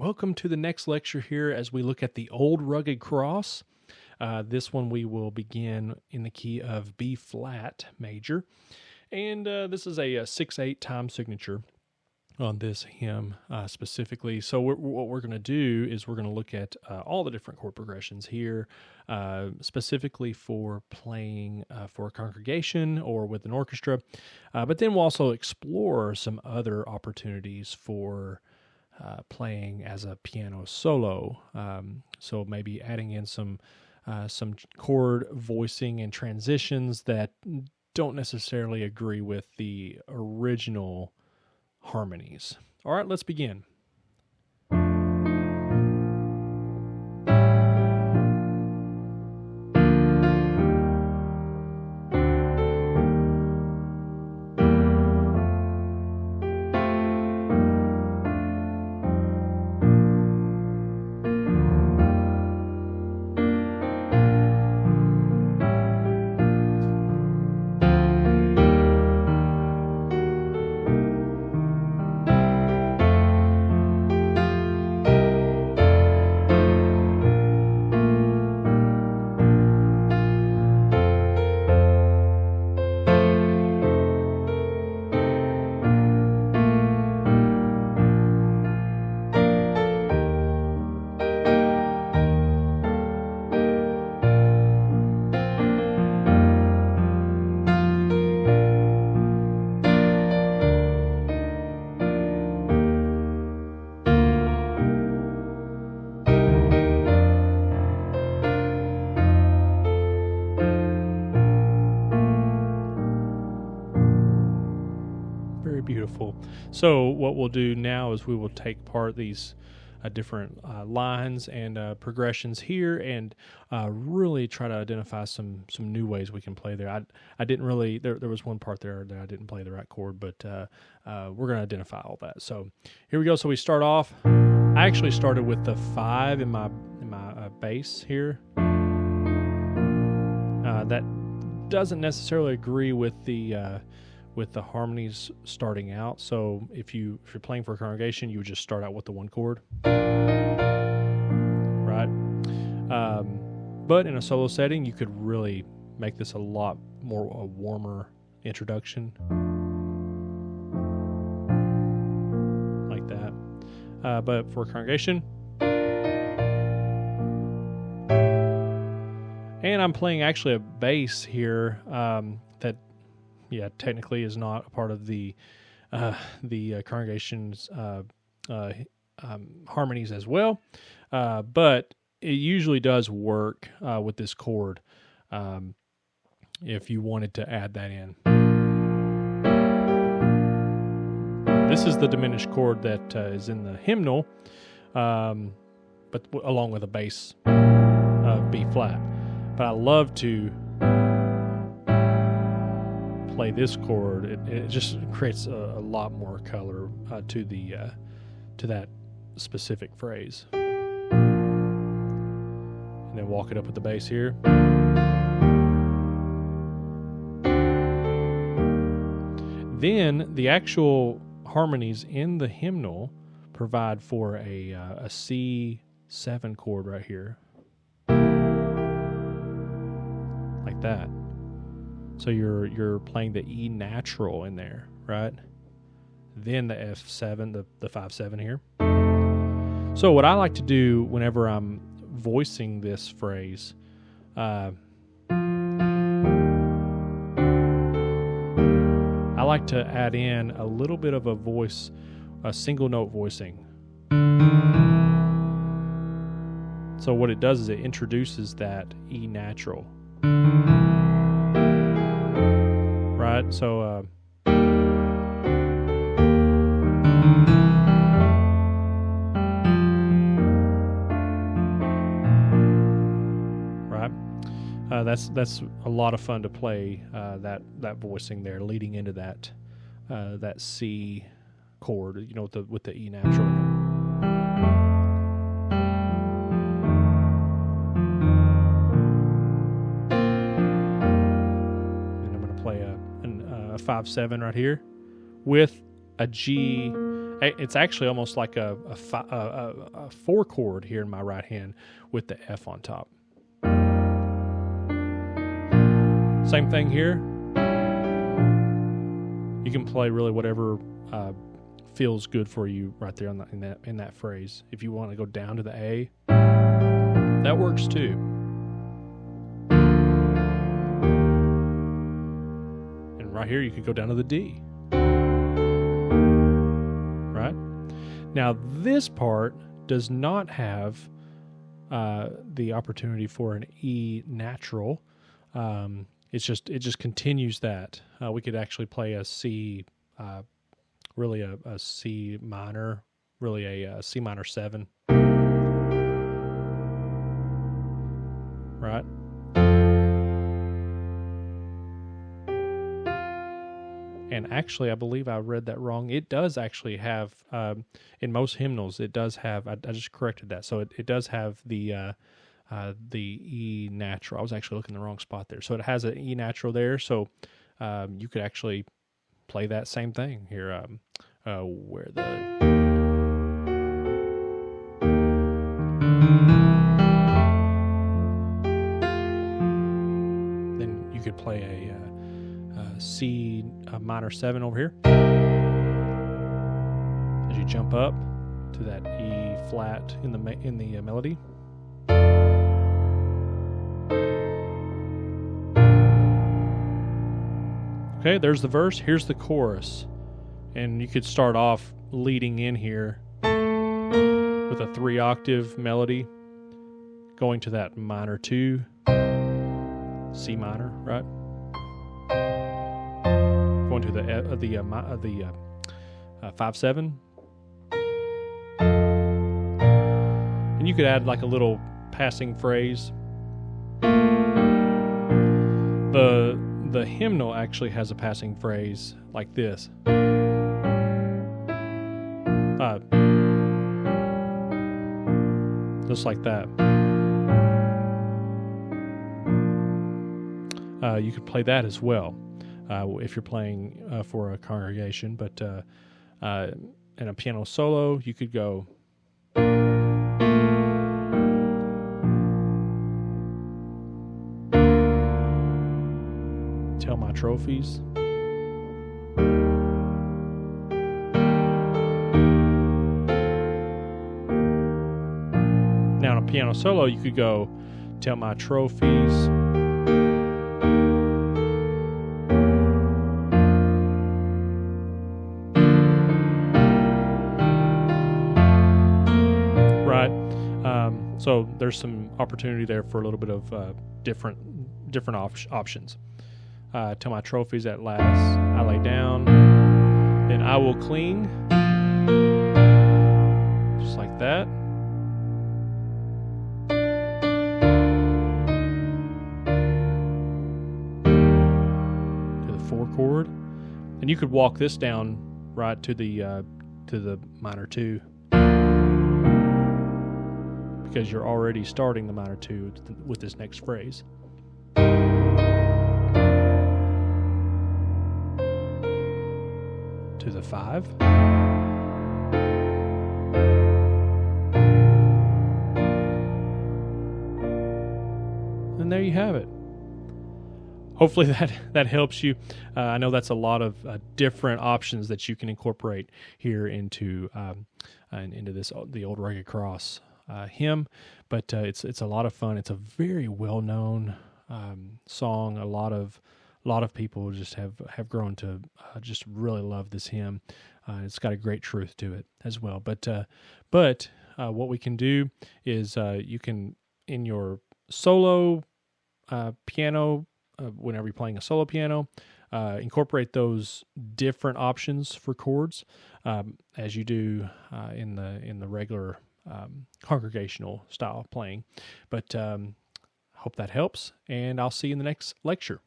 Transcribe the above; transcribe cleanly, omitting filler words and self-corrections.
Welcome to the next lecture here as we look at the Old Rugged Cross. This one we will begin in the key of B flat major. And this is a 6/8 time signature on this hymn specifically. So what we're going to do is we're going to look at all the different chord progressions here, specifically for playing for a congregation or with an orchestra. But then we'll also explore some other opportunities for playing as a piano solo. So maybe adding in some chord voicing and transitions that don't necessarily agree with the original harmonies. All right, let's begin. Beautiful. So what we'll do now is we will take apart these different lines and progressions here and really try to identify some new ways we can play there. I didn't really, there was one part there that I didn't play the right chord, but we're going to identify all that. So here we go. So we start off, I actually started with the 5 in my bass here. That doesn't necessarily agree with the harmonies starting out. So if you're playing for a congregation, you would just start out with the 1 chord, right? But in a solo setting, you could really make this a lot more a warmer introduction, like that. But for a congregation, and I'm playing actually a bass here that, yeah, technically is not a part of the congregation's harmonies as well, but it usually does work with this chord if you wanted to add that in. This is the diminished chord that is in the hymnal, but along with a bass of B flat. But I love to play this chord. It just creates a lot more color to that specific phrase. And then walk it up with the bass here. Then the actual harmonies in the hymnal provide for a C7 chord right here, like that. So you're playing the E natural in there, right? Then the F7, the 5/7 here. So what I like to do whenever I'm voicing this phrase, I like to add in a little bit of a voice, a single note voicing. So what it does is it introduces that E natural. Right, so right, that's a lot of fun to play that voicing there, leading into that C chord, you know, with the E natural. And I'm going to play a 5/7 right here with a G It's actually almost like a 4-chord here in my right hand with the F on top. Same thing here. You can play really whatever feels good for you right there in that phrase. If you want to go down to the A, that works too. And right here you could go down to the D. Right? Now this part does not have the opportunity for an E natural. It just continues that. We could actually play a C, really a C minor, really a C minor 7, right? And actually, I believe I read that wrong. It does actually have, in most hymnals, it does have. I just corrected that. So it does have the E natural. I was actually looking in the wrong spot there. So it has an E natural there. So you could actually play that same thing here. Where then you could play a C minor 7 over here as you jump up to that E flat in the melody. Okay, there's the verse. Here's the chorus. And you could start off leading in here with a 3-octave melody going to that minor 2, C minor, right? Going to the 5/7. And you could add like a little passing phrase. The hymnal actually has a passing phrase like this. Just like that. You could play that as well if you're playing for a congregation. But in a piano solo, you could go. Tell my trophies. Now in a piano solo, you could go, tell my trophies. Right. So there's some opportunity there for a little bit of different options. Till my trophies at last I lay down, then I will cling, just like that. To the 4-chord, and you could walk this down right to the minor 2, because you're already starting the minor 2 with this next phrase. To the 5. And there you have it. Hopefully that helps you. I know that's a lot of different options that you can incorporate here into this the Old Rugged Cross hymn, but it's a lot of fun. It's a very well known song. A lot of people just have grown to just really love this hymn. It's got a great truth to it as well. But what we can do is you can, in your solo piano, whenever you're playing a solo piano, incorporate those different options for chords as you do in the regular congregational style playing. But hope that helps, and I'll see you in the next lecture.